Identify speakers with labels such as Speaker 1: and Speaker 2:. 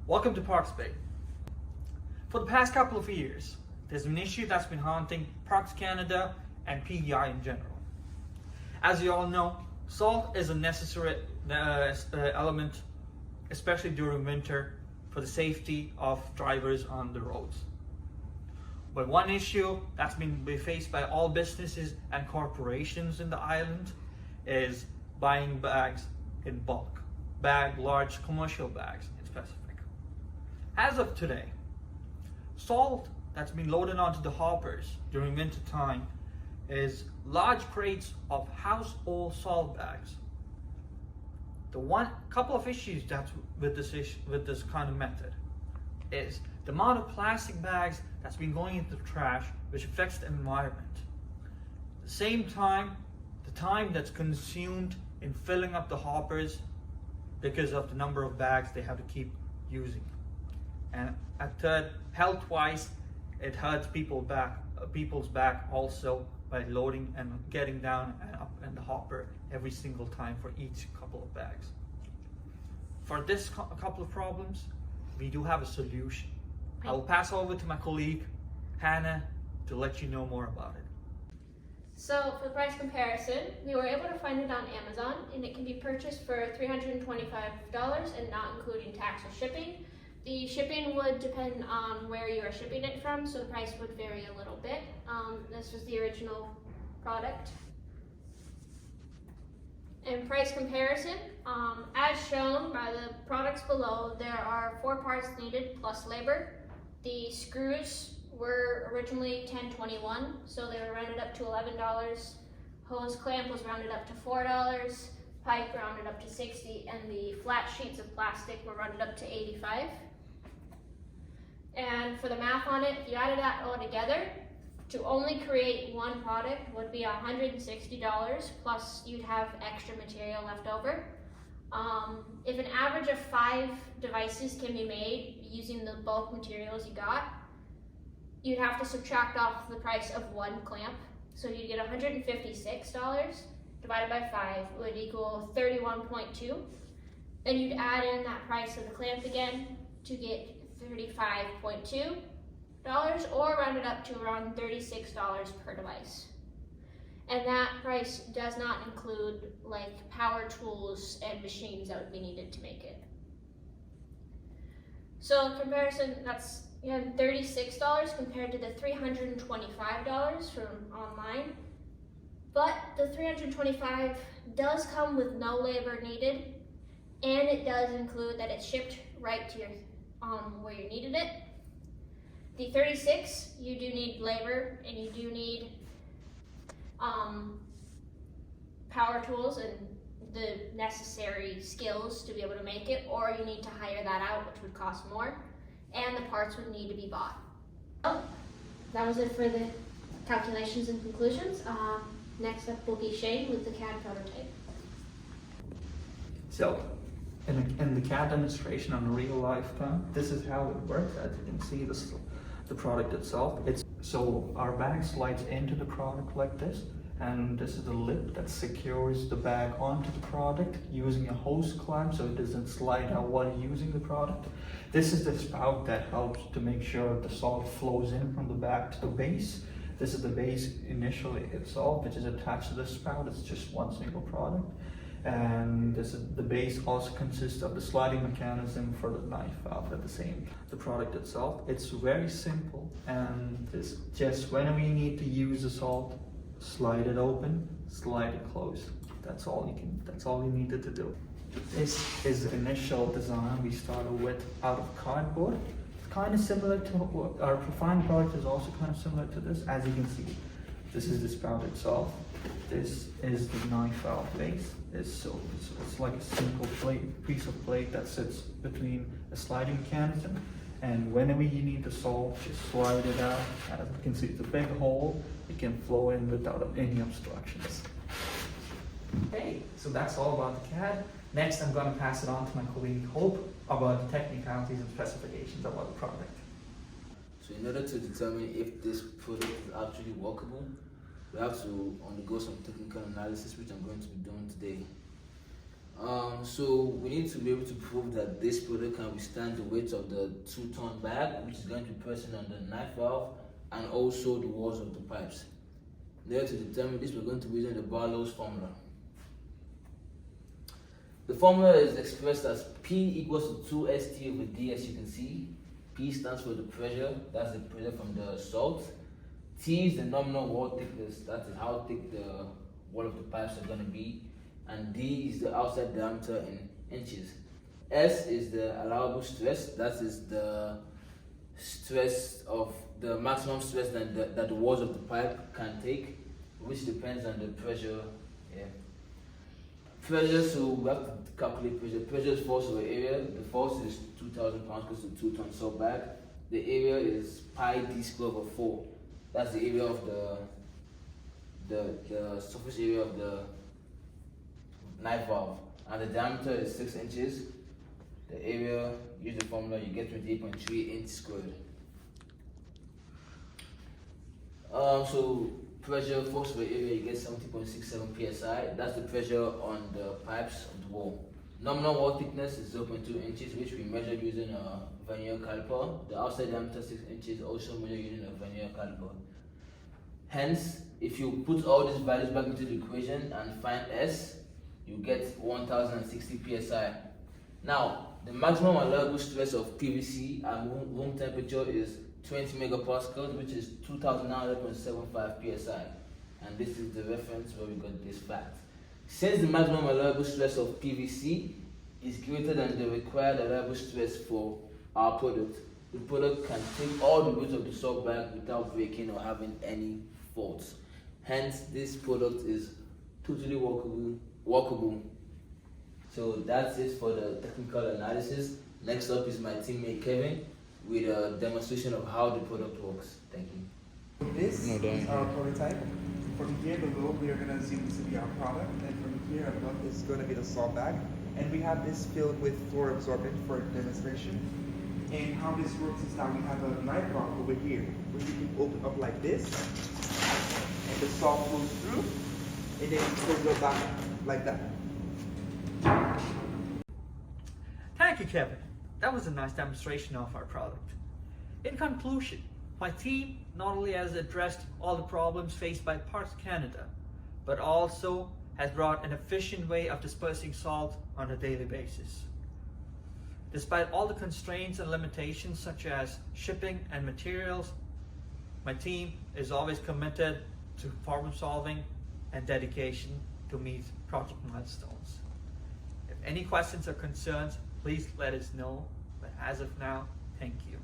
Speaker 1: Welcome to Parks Bay. For the past couple of years, there's an issue that's been haunting Parks Canada and PEI in general. As you all know, salt is a necessary element, especially during winter, for the safety of drivers on the roads. But one issue that's been faced by all businesses and corporations in the island is buying bags in bulk, large commercial bags in specific. As of today, salt that's been loaded onto the hoppers during winter time is large crates of household salt bags. The couple of issues that's with this kind of method is the amount of plastic bags that's been going into the trash, which affects the environment. At the same time, the time that's consumed in filling up the hoppers because of the number of bags they have to keep using. And at third, health-wise, it hurts people's back also by loading and getting down and up in the hopper every single time for each couple of bags. For this couple of problems, we do have a solution. I will pass over to my colleague, Hannah, to let you know more about it.
Speaker 2: So for the price comparison, we were able to find it on Amazon, and it can be purchased for $325 and not including tax or shipping. The shipping would depend on where you are shipping it from, so the price would vary a little bit. This was the original product. In price comparison, as shown by the products below, there are 4 parts needed plus labor. The screws were originally $10.21, so they were rounded up to $11. Hose clamp was rounded up to $4, pipe rounded up to $60, and the flat sheets of plastic were rounded up to $85. And for the math on it, if you added that all together, to only create one product would be $160, plus you'd have extra material left over. If an average of 5 devices can be made using the bulk materials you got, you'd have to subtract off the price of 1 clamp. So you'd get $156 divided by 5 would equal 31.2. Then you'd add in that price of the clamp again to get $35.2, or round it up to around $36 per device. And that price does not include like power tools and machines that would be needed to make it. So in comparison, that's $36 compared to the $325 from online. But the $325 does come with no labor needed, and it does include that it's shipped right to your where you needed it. The $36, you do need labor, and you do need power tools and the necessary skills to be able to make it, or you need to hire that out, which would cost more, and the parts would need to be bought. Oh, that was it for the calculations and conclusions. Next up will be Shane with the CAD prototype.
Speaker 1: So, in the CAD demonstration on a real life plan, this is how it works. As you can see, this is the product itself. So our bag slides into the product like this, and this is the lip that secures the bag onto the product using a hose clamp so it doesn't slide out while using the product. This is the spout that helps to make sure the salt flows in from the bag to the base. This is the base initially itself, which is attached to the spout. It's just one single product. And the base also consists of the sliding mechanism for the knife valve at the same. The product itself, it's very simple, and it's just when we need to use the salt, slide it open, slide it closed. That's all you needed to do. This is the initial design we started with out of cardboard. It's kind of similar to what our refined product is also kind of similar to this. As you can see, this is the spout itself. This is the knife valve base. It's like a simple piece of plate that sits between a sliding mechanism, and whenever you need the salt, just slide it out. As you can see, it's a big hole. It can flow in without any obstructions. Okay, so that's all about the CAD. Next, I'm going to pass it on to my colleague Hope about the technicalities and specifications about the product.
Speaker 3: So in order to determine if this product is actually workable, we have to undergo some technical analysis, which I'm going to be doing today. So we need to be able to prove that this product can withstand the weight of the 2-ton bag, which is going to be present on the knife valve and also the walls of the pipes. In order to determine this, we're going to be using the Barlow's formula. The formula is expressed as P equals to 2ST over D, as you can see. P stands for the pressure, that's the pressure from the salt. T is the nominal wall thickness, that is how thick the wall of the pipes are going to be. And D is the outside diameter in inches. S is the allowable stress, that is the stress of the maximum stress that the walls of the pipe can take, which depends on the pressure. Pressure, so we have to calculate pressure. Pressure is force over area. The force is 2,000 pounds because it's a 2-ton salt bag. The area is pi d squared over 4. That's the area of the surface area of the knife valve. And the diameter is 6 inches. The area, use the formula, you get 28.3 inches squared. So pressure, force over area, you get 70.67 psi. That's the pressure on the pipes of the wall. Nominal wall thickness is 0.2 inches, which we measured using a vernier caliper. The outside diameter 6 inches, also measured using a vernier caliper. Hence, if you put all these values back into the equation and find S, you get 1060 psi. Now, the maximum allowable stress of PVC at room temperature is 20 megapascals, which is 2,900.75 psi. And this is the reference where we got this fact. Since the maximum allowable stress of PVC is greater than the required allowable stress for our product, the product can take all the weight of the salt bag without breaking or having any faults. Hence, this product is totally workable. So that's it for the technical analysis. Next up is my teammate Kevin with a demonstration of how the product works. Thank you.
Speaker 4: This is our prototype. From here below, we are going to assume this to be our product, and from here above is going to be the salt bag. And we have this filled with floor absorbent for demonstration. And how this works is that we have a knife valve over here, which you can open up like this, and the salt flows through, and then it closes it back like that.
Speaker 1: Thank you, Kevin. That was a nice demonstration of our product. In conclusion, my team not only has addressed all the problems faced by Parks Canada, but also has brought an efficient way of dispersing salt on a daily basis. Despite all the constraints and limitations such as shipping and materials, my team is always committed to problem solving and dedication to meet project milestones. If any questions or concerns, please let us know. But as of now, thank you.